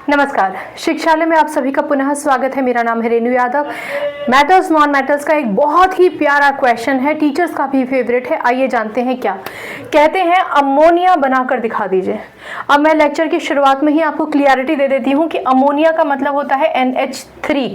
नमस्कार, शिक्षालय में आप सभी का पुनः स्वागत है। मेरा नाम है Renu Yadav. Matters non metals का एक बहुत ही प्यारा क्वेश्चन है, टीचर्स का भी फेवरेट है। आइए जानते हैं क्या कहते हैं। अमोनिया बनाकर दिखा दीजिए। अब मैं लेक्चर की शुरुआत में ही आपको क्लियरिटी दे देती हूँ कि अमोनिया का मतलब होता है NH3,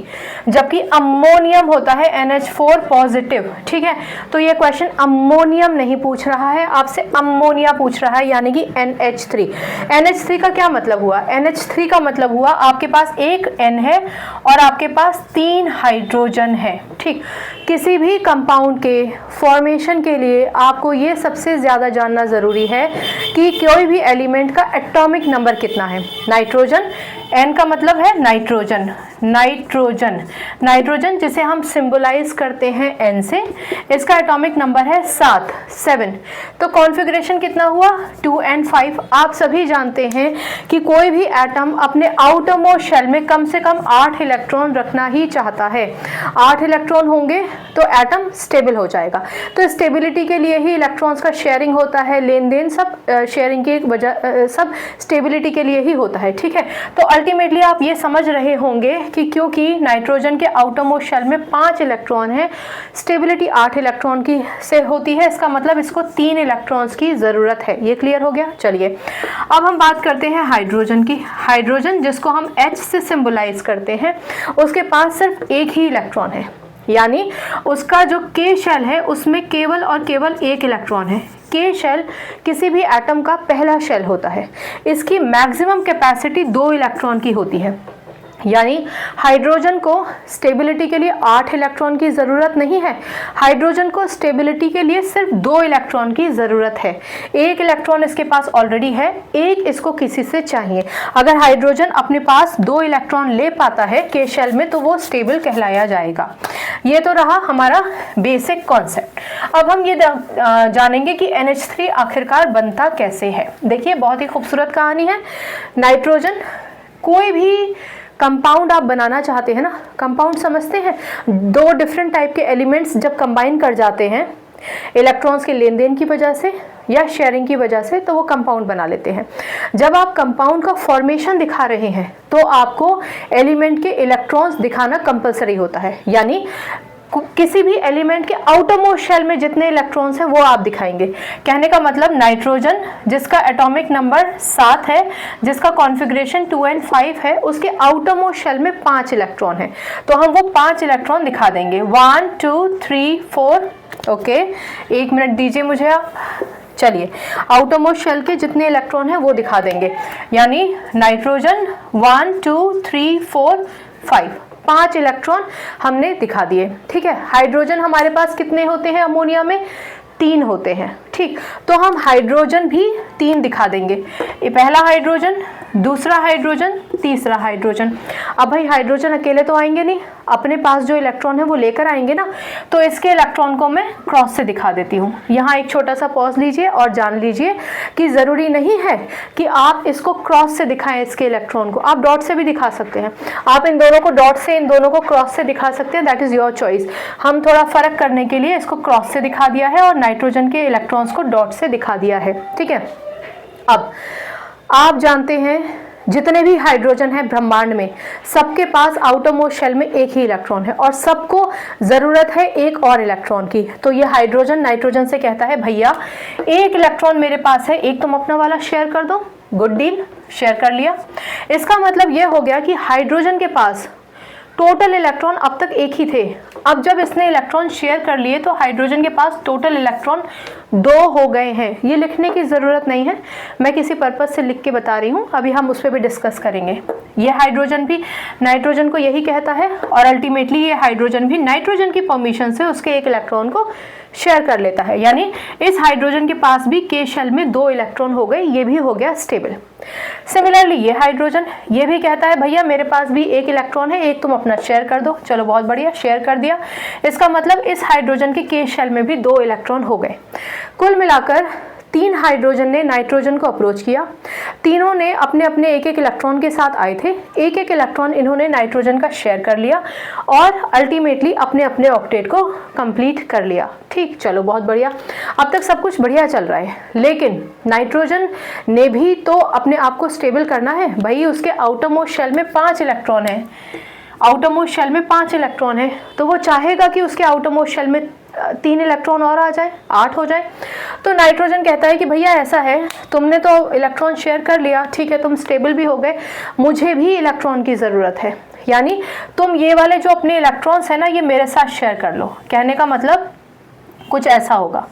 जबकि अमोनियम होता है NH4 पॉजिटिव। ठीक है, तो ये क्वेश्चन अमोनियम नहीं पूछ रहा है, आपसे अमोनिया पूछ रहा है, यानी कि NH3। NH3 का क्या मतलब हुआ? NH3 का मतलब हुआ आपके पास एक N है और आपके पास 3 हाइड्रोजन है। ठीक, किसी भी कंपाउंड के फॉर्मेशन के लिए आपको ये सबसे ज़्यादा जानना ज़रूरी है कि कोई भी एलिमेंट का एटॉमिक नंबर कितना है। नाइट्रोजन, N का मतलब है नाइट्रोजन, नाइट्रोजन जिसे हम सिंबलाइज करते हैं N से, इसका एटॉमिक नंबर है 7। तो कॉन्फ़िगरेशन कितना हुआ? 2 and 5। आप सभी जानते हैं कि कोई भी एटम अपने आउटर मोस्ट शेल में कम से कम 8 इलेक्ट्रॉन रखना ही चाहता है। 8 इलेक्ट्रॉन होंगे तो एटम स्टेबल हो जाएगा। तो स्टेबिलिटी के लिए ही इलेक्ट्रॉन्स का शेयरिंग होता है, लेन देन सब शेयरिंग की वजह, सब स्टेबिलिटी के लिए ही होता है। ठीक है, तो अल्टीमेटली आप ये समझ रहे होंगे कि क्योंकि नाइट्रोजन के आउटर मोस्ट शेल में 5 इलेक्ट्रॉन है, स्टेबिलिटी 8 इलेक्ट्रॉन की से होती है, इसका मतलब इसको 3 इलेक्ट्रॉन्स की ज़रूरत है। ये क्लियर हो गया? चलिए अब हम बात करते हैं हाइड्रोजन की। हाइड्रोजन जिसको हम H से सिंबलाइज करते हैं, उसके पास सिर्फ एक ही इलेक्ट्रॉन है, यानी उसका जो K शेल है उसमें केवल और केवल एक इलेक्ट्रॉन है। K शेल किसी भी एटम का पहला शेल होता है। इसकी मैक्सिमम कैपेसिटी 2 इलेक्ट्रॉन की होती है, यानी हाइड्रोजन को स्टेबिलिटी के लिए 8 इलेक्ट्रॉन की ज़रूरत नहीं है। हाइड्रोजन को स्टेबिलिटी के लिए सिर्फ 2 इलेक्ट्रॉन की ज़रूरत है। एक इलेक्ट्रॉन इसके पास ऑलरेडी है, एक इसको किसी से चाहिए। अगर हाइड्रोजन अपने पास 2 इलेक्ट्रॉन ले पाता है K शेल में तो वो स्टेबल कहलाया जाएगा। ये तो रहा हमारा बेसिक कॉन्सेप्ट। अब हम ये जानेंगे कि NH3 आखिरकार बनता कैसे है। देखिए, बहुत ही खूबसूरत कहानी है। नाइट्रोजन, कोई भी कंपाउंड आप बनाना चाहते हैं ना, कंपाउंड समझते हैं, 2 डिफरेंट टाइप के एलिमेंट्स जब कंबाइन कर जाते हैं इलेक्ट्रॉन्स के लेन देन की वजह से या शेयरिंग की वजह से, तो वो कंपाउंड बना लेते हैं। जब आप कंपाउंड का फॉर्मेशन दिखा रहे हैं तो आपको एलिमेंट के इलेक्ट्रॉन्स दिखाना कंपलसरी होता है, यानी किसी भी एलिमेंट के आउटर मोस्ट शेल में जितने इलेक्ट्रॉन्स हैं वो आप दिखाएंगे। कहने का मतलब नाइट्रोजन जिसका एटॉमिक नंबर 7 है, जिसका कॉन्फ़िगरेशन 2 and 5 है, उसके आउटर मोस्ट शेल में 5 इलेक्ट्रॉन है, तो हम वो 5 इलेक्ट्रॉन दिखा देंगे। 1 2 3 4। ओके, 1 मिनट दीजिए मुझे आप। चलिए, आउटर मोस्ट शेल के जितने इलेक्ट्रॉन हैं वो दिखा देंगे, यानी नाइट्रोजन 1 2 3 4 5, 5 इलेक्ट्रॉन हमने दिखा दिए। ठीक है, हाइड्रोजन हमारे पास कितने होते हैं? अमोनिया में 3 होते हैं। ठीक, तो हम हाइड्रोजन भी 3 दिखा देंगे। ये पहला हाइड्रोजन, दूसरा हाइड्रोजन, तीसरा हाइड्रोजन। अब भाई हाइड्रोजन अकेले तो आएंगे नहीं, अपने पास जो इलेक्ट्रॉन है वो लेकर आएंगे ना, तो इसके इलेक्ट्रॉन को मैं क्रॉस से दिखा देती हूँ। यहाँ एक छोटा सा पॉज लीजिए और जान लीजिए कि ज़रूरी नहीं है कि आप इसको क्रॉस से दिखाएं, इसके इलेक्ट्रॉन को आप डॉट से भी दिखा सकते हैं। आप इन दोनों को डॉट से, इन दोनों को क्रॉस से दिखा सकते हैं, दैट इज़ योर चॉइस। हम थोड़ा फ़र्क करने के लिए इसको क्रॉस से दिखा दिया है और नाइट्रोजन के इलेक्ट्रॉन्स को डॉट से दिखा दिया है। ठीक है, अब आप जानते हैं जितने भी हाइड्रोजन है ब्रह्मांड में, सबके पास आउटर मोस्ट शेल में एक ही इलेक्ट्रॉन है और सबको ज़रूरत है एक और इलेक्ट्रॉन की। तो ये हाइड्रोजन नाइट्रोजन से कहता है, भैया एक इलेक्ट्रॉन मेरे पास है, एक तुम अपना वाला शेयर कर दो। गुड डील, शेयर कर लिया। इसका मतलब ये हो गया कि हाइड्रोजन के पास टोटल इलेक्ट्रॉन अब तक एक ही थे, अब जब इसने इलेक्ट्रॉन शेयर कर लिए तो हाइड्रोजन के पास टोटल इलेक्ट्रॉन 2 हो गए हैं। ये लिखने की ज़रूरत नहीं है, मैं किसी पर्पज़ से लिख के बता रही हूँ, अभी हम उस पर भी डिस्कस करेंगे। ये हाइड्रोजन भी नाइट्रोजन को यही कहता है और अल्टीमेटली ये हाइड्रोजन भी नाइट्रोजन की परमिशन से उसके एक इलेक्ट्रॉन को शेयर कर लेता है, यानी इस हाइड्रोजन के पास भी K शेल में 2 इलेक्ट्रॉन हो गए, ये भी हो गया स्टेबल। सिमिलरली ये हाइड्रोजन ये भी कहता है, भैया मेरे पास भी एक इलेक्ट्रॉन है, एक तुम अपना शेयर कर दो। चलो बहुत बढ़िया, शेयर कर दिया। इसका मतलब इस हाइड्रोजन के K शेल में भी 2 इलेक्ट्रॉन हो गए। कुल मिलाकर 3 हाइड्रोजन ने नाइट्रोजन को अप्रोच किया, तीनों ने अपने अपने एक एक इलेक्ट्रॉन के साथ आए थे, एक एक इलेक्ट्रॉन इन्होंने नाइट्रोजन का शेयर कर लिया और अल्टीमेटली अपने अपने ऑक्टेट को कंप्लीट कर लिया। ठीक, चलो बहुत बढ़िया, अब तक सब कुछ बढ़िया चल रहा है। लेकिन नाइट्रोजन ने भी तो अपने आप को स्टेबल करना है भाई, उसके आउटरमोस्ट शेल में 5 इलेक्ट्रॉन है, आउटरमोस्ट शेल में 5 इलेक्ट्रॉन है, तो वो चाहेगा कि उसके आउटरमोस्ट शेल में 3 इलेक्ट्रॉन और आ जाए, 8 हो जाए। तो नाइट्रोजन कहता है कि भैया ऐसा है, तुमने तो इलेक्ट्रॉन शेयर कर लिया, ठीक है, तुम स्टेबल भी हो गए, मुझे भी इलेक्ट्रॉन की ज़रूरत है, यानी तुम ये वाले जो अपने इलेक्ट्रॉन्स है ना, ये मेरे साथ शेयर कर लो। कहने का मतलब कुछ ऐसा होगा,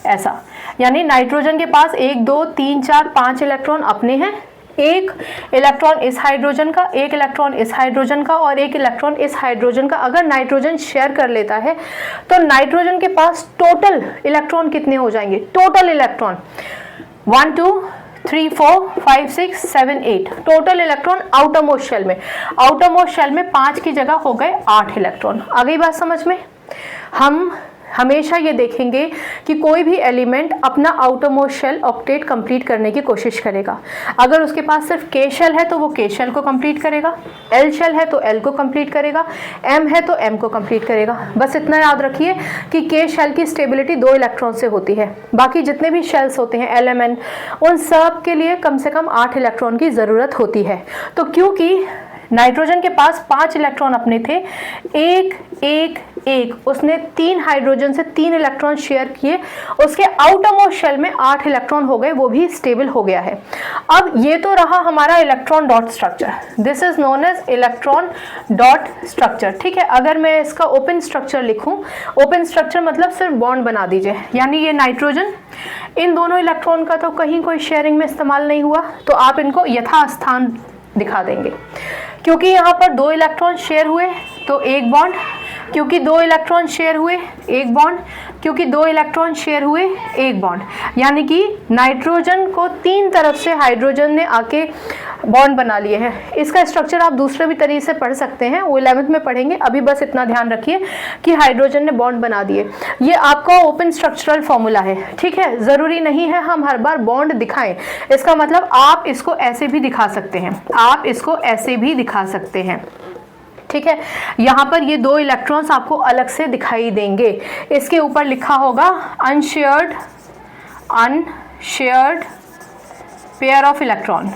ऐसा, यानी नाइट्रोजन के पास 1 2 3 4 5 इलेक्ट्रॉन अपने हैं, एक इलेक्ट्रॉन इस हाइड्रोजन का, एक इलेक्ट्रॉन इस हाइड्रोजन का और एक इलेक्ट्रॉन इस हाइड्रोजन का अगर नाइट्रोजन शेयर कर लेता है तो नाइट्रोजन के पास टोटल इलेक्ट्रॉन कितने हो जाएंगे? Total electron 1 2 3 4 5 6 7 8 total electron outermost shell में, आउटरमोस्ट शेल में 5 की जगह हो गए 8 इलेक्ट्रॉन। आ गई बात समझ में? हम हमेशा ये देखेंगे कि कोई भी एलिमेंट अपना आउटरमोस्ट शेल ऑक्टेट कंप्लीट करने की कोशिश करेगा। अगर उसके पास सिर्फ के शेल है तो वो के शेल को कंप्लीट करेगा, एल शेल है तो एल को कंप्लीट करेगा, एम है तो एम को कंप्लीट करेगा। बस इतना याद रखिए कि के शेल की स्टेबिलिटी 2 इलेक्ट्रॉन से होती है, बाकी जितने भी शेल्स होते हैं एल एम एन, उन सब के लिए कम से कम 8 इलेक्ट्रॉन की ज़रूरत होती है। तो क्योंकि नाइट्रोजन के पास 5 इलेक्ट्रॉन अपने थे, एक एक एक उसने 3 हाइड्रोजन से 3 इलेक्ट्रॉन शेयर किए, उसके आउटरमोस्ट शेल में 8 इलेक्ट्रॉन हो गए, वो भी स्टेबल हो गया है। अब ये तो रहा हमारा electron dot structure, this is known as electron dot structure. ठीक है, अगर मैं इसका ओपन स्ट्रक्चर लिखूं, ओपन स्ट्रक्चर मतलब सिर्फ बॉन्ड बना दीजिए, यानी ये नाइट्रोजन, इन दोनों इलेक्ट्रॉन का तो कहीं कोई शेयरिंग में इस्तेमाल नहीं हुआ, तो आप इनको यथास्थान दिखा देंगे। क्योंकि यहाँ पर 2 इलेक्ट्रॉन शेयर हुए तो एक बॉन्ड, क्योंकि 2 इलेक्ट्रॉन शेयर हुए एक बॉन्ड, क्योंकि 2 इलेक्ट्रॉन शेयर हुए एक बॉन्ड, यानी कि नाइट्रोजन को 3 तरफ से हाइड्रोजन ने आके बॉन्ड बना लिए हैं। इसका स्ट्रक्चर आप दूसरे भी तरीके से पढ़ सकते हैं, वो 11th में पढ़ेंगे, अभी बस इतना ध्यान रखिए कि हाइड्रोजन ने बॉन्ड बना दिए। ये आपका ओपन स्ट्रक्चरल फॉर्मूला है, ठीक है, ज़रूरी नहीं है हम हर बार बॉन्ड दिखाएं, इसका मतलब आप इसको ऐसे भी दिखा सकते हैं, आप इसको ऐसे भी दिखा सकते हैं। ठीक है, यहाँ पर ये 2 इलेक्ट्रॉन्स आपको अलग से दिखाई देंगे, इसके ऊपर लिखा होगा unshared pair of electron,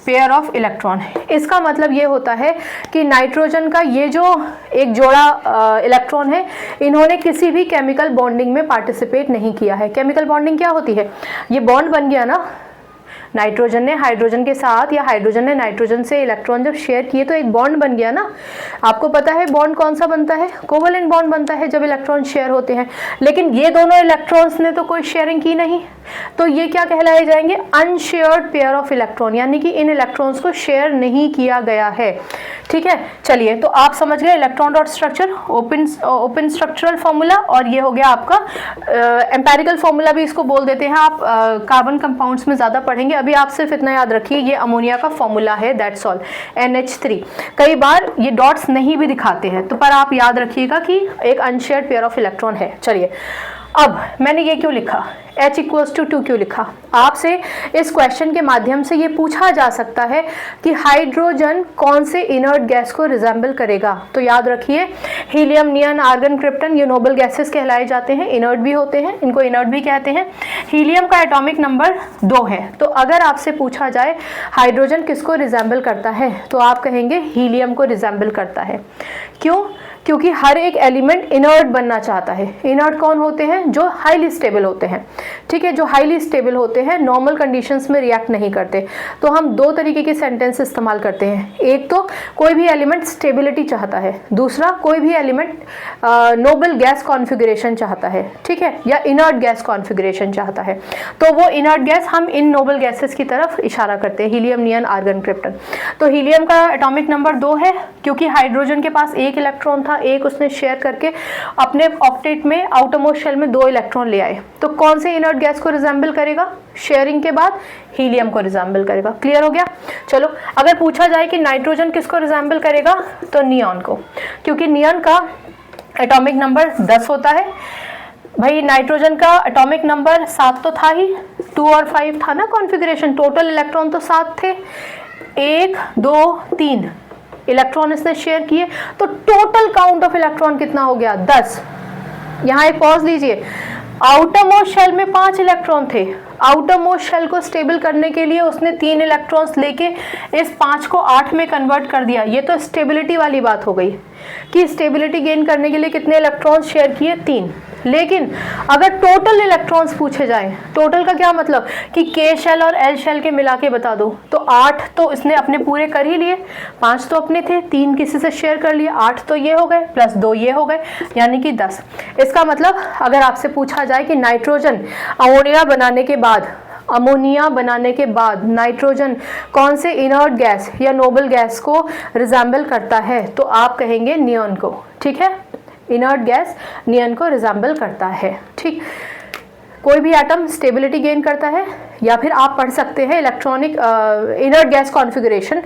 pair of electron. इसका मतलब ये होता है कि नाइट्रोजन का ये जो एक जोड़ा इलेक्ट्रॉन है, इन्होंने किसी भी केमिकल बॉन्डिंग में पार्टिसिपेट नहीं किया है। केमिकल बॉन्डिंग क्या होती है? ये बॉन्ड बन गया ना, नाइट्रोजन ने हाइड्रोजन के साथ या हाइड्रोजन ने नाइट्रोजन से इलेक्ट्रॉन जब शेयर किए तो एक बॉन्ड बन गया ना। आपको पता है बॉन्ड कौन सा बनता है? कोवेलेंट बॉन्ड बनता है जब इलेक्ट्रॉन शेयर होते हैं। लेकिन ये दोनों इलेक्ट्रॉन्स ने तो कोई शेयरिंग की नहीं, तो ये क्या कहलाए जाएंगे? अनशेयर्ड पेयर ऑफ इलेक्ट्रॉन, यानी कि इन इलेक्ट्रॉन्स को शेयर नहीं किया गया है। ठीक है, चलिए, तो आप समझ गए electron dot structure, open structural formula, और ये हो गया आपका एम्पेरिकल फॉर्मूला भी इसको बोल देते हैं। आप कार्बन कंपाउंड्स में ज़्यादा पढ़ेंगे, अभी आप सिर्फ इतना याद रखिए ये अमोनिया का फॉर्मूला है, दैट्स ऑल, NH3। कई बार ये डॉट्स नहीं भी दिखाते हैं, तो पर आप याद रखिएगा कि एक अनशेयर्ड पेयर ऑफ इलेक्ट्रॉन है। चलिए, अब मैंने ये क्यों लिखा, H = 2 क्यों लिखा? आपसे इस क्वेश्चन के माध्यम से ये पूछा जा सकता है कि हाइड्रोजन कौन से इनर्ट गैस को रिजेंबल करेगा। तो याद रखिए हीलियम, नियन, आर्गन, क्रिप्टन, ये नोबल गैसेस कहलाए जाते हैं, इनर्ट भी होते हैं, इनको इनर्ट भी कहते हैं। हीलियम का एटॉमिक नंबर 2 है, तो अगर आपसे पूछा जाए हाइड्रोजन किसको रिजेंबल करता है, तो आप कहेंगे हीलियम को रिजेंबल करता है। क्यों? क्योंकि हर एक एलिमेंट इनर्ट बनना चाहता है। इनर्ट कौन होते हैं? जो हाईली स्टेबल होते हैं। ठीक है, जो हाईली स्टेबल होते हैं, नॉर्मल कंडीशंस में रिएक्ट नहीं करते। तो हम 2 तरीके के सेंटेंस इस्तेमाल करते हैं, एक तो कोई भी एलिमेंट स्टेबिलिटी चाहता है, दूसरा कोई भी एलिमेंट नोबल गैस कॉन्फ़िगरेशन चाहता है, ठीक है, या इनर्ट गैस कॉन्फ़िगरेशन चाहता है। तो वो इनर्ट गैस हम इन नोबल गैसेस की तरफ इशारा करते हैं, हीलियम, नियन, आर्गन, क्रिप्टन। तो हीलियम का एटॉमिक नंबर 2 है, क्योंकि हाइड्रोजन के पास एक इलेक्ट्रॉन था, एक उसने शेयर करके अपने ऑक्टेट में आउटरमोस्ट शेल में 2 इलेक्ट्रॉन ले आए। तो कौन से इनर्ट गैस को रिजेंबल करेगा? शेयरिंग के बाद हीलियम को रिजेंबल करेगा। क्लियर हो गया? चलो, अगर पूछा जाए कि नाइट्रोजन किसको रिजेंबल करेगा, तो नियॉन को, क्योंकि नियॉन का एटॉमिक नंबर 10 होता है। भाई नाइट्रोजन का एटॉमिक नंबर 7 तो था ही, 2 और 5 था ना कॉन्फ़िगरेशन, टोटल इलेक्ट्रॉन तो 7 थे, 1 2 3 इलेक्ट्रॉन इसने शेयर किए, तो टोटल काउंट ऑफ इलेक्ट्रॉन कितना हो गया 10। यहाँ एक पॉज लीजिए, आउटर मोस्ट शेल में 5 इलेक्ट्रॉन थे, आउटर मोस्ट शेल को स्टेबल करने के लिए उसने 3 इलेक्ट्रॉन्स लेके इस 5 को 8 में कन्वर्ट कर दिया। ये तो स्टेबिलिटी वाली बात हो गई कि स्टेबिलिटी गेन करने के लिए कितने इलेक्ट्रॉन्स शेयर किए 3। लेकिन अगर टोटल इलेक्ट्रॉन्स पूछे जाए, टोटल का क्या मतलब कि के शेल और एल शेल के मिला के बता दो, तो 8 तो इसने अपने पूरे कर ही लिए, 5 तो अपने थे, 3 किसी से शेयर कर लिए, 8 तो ये हो गए प्लस 2 ये हो गए, यानी कि 10। इसका मतलब अगर आपसे पूछा जाए कि नाइट्रोजन अमोनिया बनाने के बाद नाइट्रोजन कौन से इनर्ट गैस या नोबल गैस को रिजेंबल करता है, तो आप कहेंगे नियॉन को। ठीक है, इनर्ट गैस नियॉन को रिजेंबल करता है। ठीक, कोई भी एटम स्टेबिलिटी गेन करता है, या फिर आप पढ़ सकते हैं electronic inert gas configuration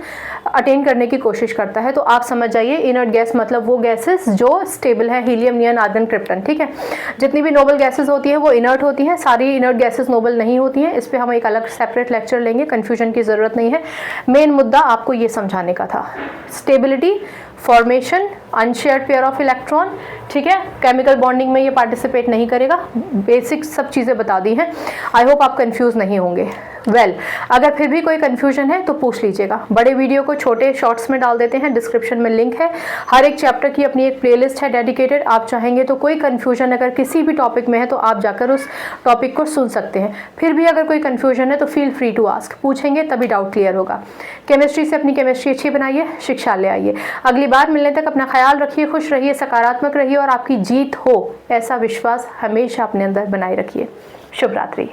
attain करने की कोशिश करता है, तो आप समझ जाइए इनर्ट गैस मतलब वो गैसेस जो स्टेबल है, हीलियम, नियॉन, आर्गन, क्रिप्टन। ठीक है, जितनी भी नोबल गैसेस होती हैं वो इनर्ट होती हैं, सारी इनर्ट गैसेस नोबल नहीं होती हैं। इस पर हम एक अलग सेपरेट लेक्चर लेंगे, कन्फ्यूजन की ज़रूरत नहीं है। मेन मुद्दा आपको ये समझाने का था, stability, formation, unshared pair of electron. ठीक है, केमिकल बॉन्डिंग में ये पार्टिसिपेट नहीं करेगा, बेसिक सब चीज़ें बता दी हैं। आई होप आप कंफ्यूज नहीं होंगे। अगर फिर भी कोई कंफ्यूजन है तो पूछ लीजिएगा। बड़े वीडियो को छोटे शॉर्ट्स में डाल देते हैं, डिस्क्रिप्शन में लिंक है। हर एक चैप्टर की अपनी एक प्लेलिस्ट है डेडिकेटेड, आप चाहेंगे तो कोई कंफ्यूजन अगर किसी भी टॉपिक में है तो आप जाकर उस टॉपिक को सुन सकते हैं। फिर भी अगर कोई कंफ्यूजन है तो फील फ्री टू आस्क, पूछेंगे तभी डाउट क्लियर होगा। केमिस्ट्री से अपनी केमिस्ट्री अच्छी बनाइए, शिक्षा ले आइए। अगली बार मिलने तक अपना ख्याल रखिए, खुश रहिए, सकारात्मक रहिए और आपकी जीत हो ऐसा विश्वास हमेशा अपने अंदर बनाए रखिए। शुभ रात्रि।